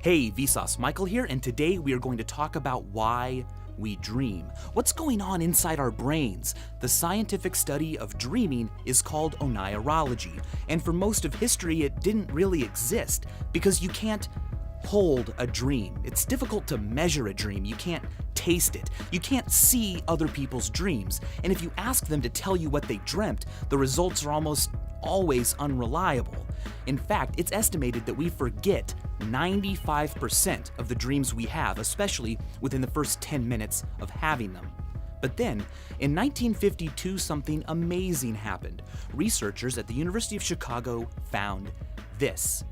Hey, Vsauce, Michael here, and today we are going to talk about why we dream. What's going on inside our brains? The scientific study of dreaming is called onirology, and for most of history it didn't really exist because you can't hold a dream. It's difficult to measure a dream. You can't taste it. You can't see other people's dreams. And if you ask them to tell you what they dreamt, the results are almost always unreliable. In fact, it's estimated that we forget 95% of the dreams we have, especially within the first 10 minutes of having them. But then, in 1952, something amazing happened. Researchers at the University of Chicago found this.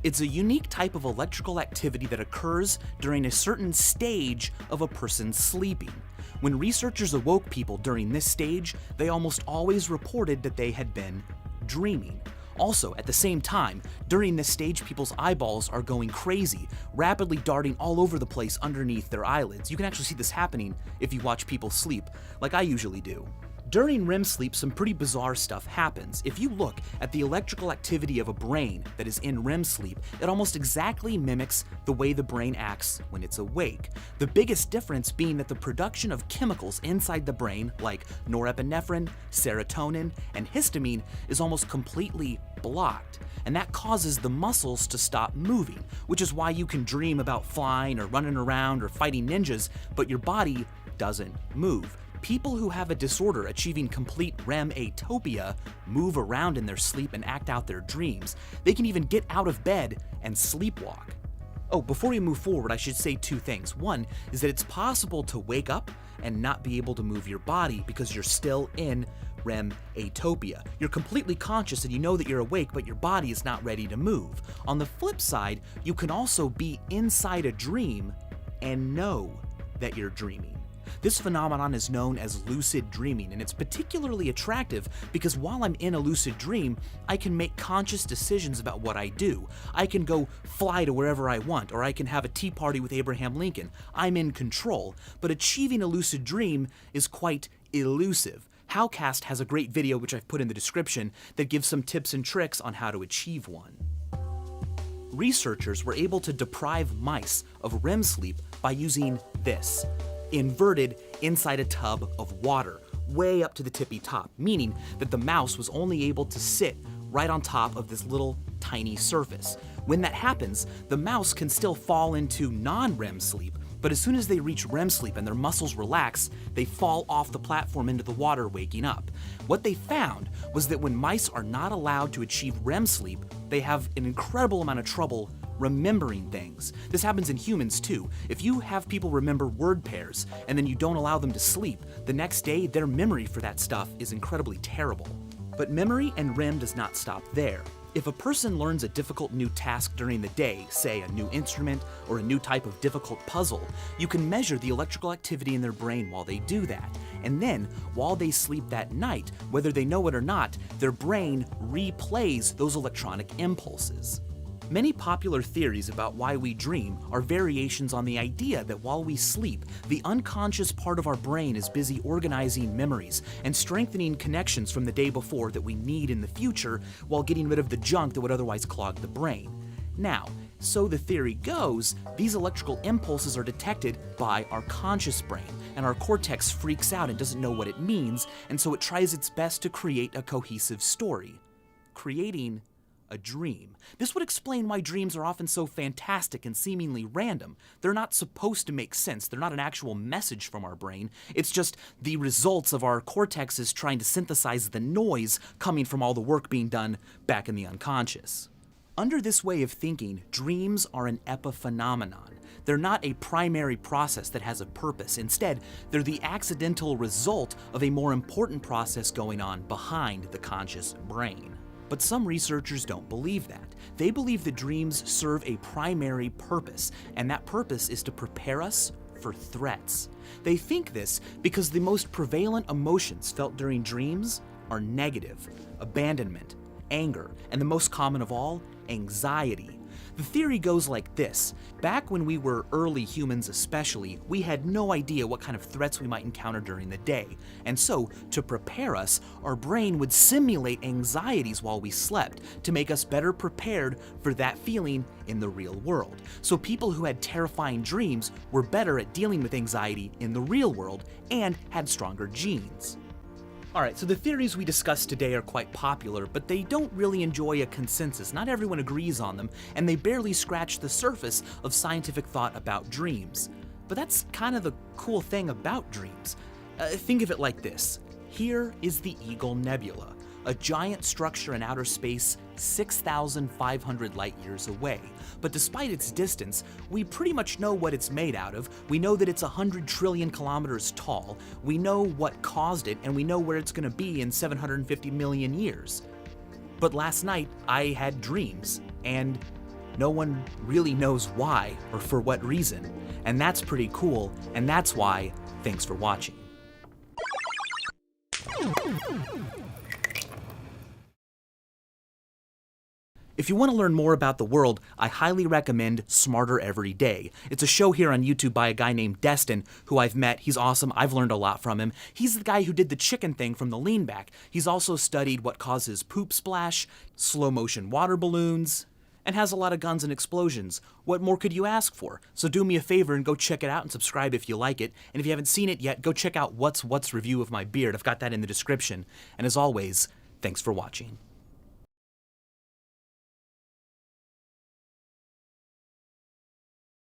It's a unique type of electrical activity that occurs during a certain stage of a person sleeping. When researchers awoke people during this stage, they almost always reported that they had been dreaming. Also, at the same time, during this stage, people's eyeballs are going crazy, rapidly darting all over the place underneath their eyelids. You can actually see this happening if you watch people sleep, like I usually do. During REM sleep, some pretty bizarre stuff happens. If you look at the electrical activity of a brain that is in REM sleep, it almost exactly mimics the way the brain acts when it's awake. The biggest difference being that the production of chemicals inside the brain, like norepinephrine, serotonin, and histamine, is almost completely blocked. And that causes the muscles to stop moving, which is why you can dream about flying or running around or fighting ninjas, but your body doesn't move. People who have a disorder achieving complete REM atopia move around in their sleep and act out their dreams. They can even get out of bed and sleepwalk. Oh, before we move forward, I should say two things. One is that it's possible to wake up and not be able to move your body because you're still in REM atopia. You're completely conscious and you know that you're awake, but your body is not ready to move. On the flip side, you can also be inside a dream and know that you're dreaming. This phenomenon is known as lucid dreaming, and it's particularly attractive because while I'm in a lucid dream, I can make conscious decisions about what I do. I can go fly to wherever I want, or I can have a tea party with Abraham Lincoln. I'm in control, but achieving a lucid dream is quite elusive. Howcast has a great video, which I've put in the description, that gives some tips and tricks on how to achieve one. Researchers were able to deprive mice of REM sleep by using this. Inverted inside a tub of water, way up to the tippy top, meaning that the mouse was only able to sit right on top of this little tiny surface. When that happens, the mouse can still fall into non-REM sleep, but as soon as they reach REM sleep and their muscles relax, they fall off the platform into the water, waking up. What they found was that when mice are not allowed to achieve REM sleep, they have an incredible amount of trouble remembering things. This happens in humans too. If you have people remember word pairs and then you don't allow them to sleep, the next day their memory for that stuff is incredibly terrible. But memory and REM does not stop there. If a person learns a difficult new task during the day, say a new instrument or a new type of difficult puzzle, you can measure the electrical activity in their brain while they do that. And then, while they sleep that night, whether they know it or not, their brain replays those electronic impulses. Many popular theories about why we dream are variations on the idea that while we sleep, the unconscious part of our brain is busy organizing memories and strengthening connections from the day before that we need in the future while getting rid of the junk that would otherwise clog the brain. Now, so the theory goes, these electrical impulses are detected by our conscious brain, and our cortex freaks out and doesn't know what it means, and so it tries its best to create a cohesive story, creating a dream. This would explain why dreams are often so fantastic and seemingly random. They're not supposed to make sense. They're not an actual message from our brain. It's just the results of our cortexes trying to synthesize the noise coming from all the work being done back in the unconscious. Under this way of thinking, dreams are an epiphenomenon. They're not a primary process that has a purpose. Instead, they're the accidental result of a more important process going on behind the conscious brain. But some researchers don't believe that. They believe that dreams serve a primary purpose, and that purpose is to prepare us for threats. They think this because the most prevalent emotions felt during dreams are negative, abandonment, anger, and the most common of all, anxiety. The theory goes like this. Back when we were early humans especially, we had no idea what kind of threats we might encounter during the day. And so, to prepare us, our brain would simulate anxieties while we slept to make us better prepared for that feeling in the real world. So people who had terrifying dreams were better at dealing with anxiety in the real world and had stronger genes. Alright, so the theories we discussed today are quite popular, but they don't really enjoy a consensus. Not everyone agrees on them, and they barely scratch the surface of scientific thought about dreams. But that's kind of the cool thing about dreams. Think of it like this. Here is the Eagle Nebula, a giant structure in outer space 6,500 light years away. But despite its distance, we pretty much know what it's made out of. We know that it's 100 trillion kilometers tall, we know what caused it, and we know where it's going to be in 750 million years. But last night, I had dreams, and no one really knows why or for what reason. And that's pretty cool, and that's why, thanks for watching. If you want to learn more about the world, I highly recommend Smarter Every Day. It's a show here on YouTube by a guy named Destin, who I've met. He's awesome. I've learned a lot from him. He's the guy who did the chicken thing from the lean back. He's also studied what causes poop splash, slow motion water balloons, and has a lot of guns and explosions. What more could you ask for? So do me a favor and go check it out and subscribe if you like it. And if you haven't seen it yet, go check out What's review of my beard. I've got that in the description. And as always, thanks for watching.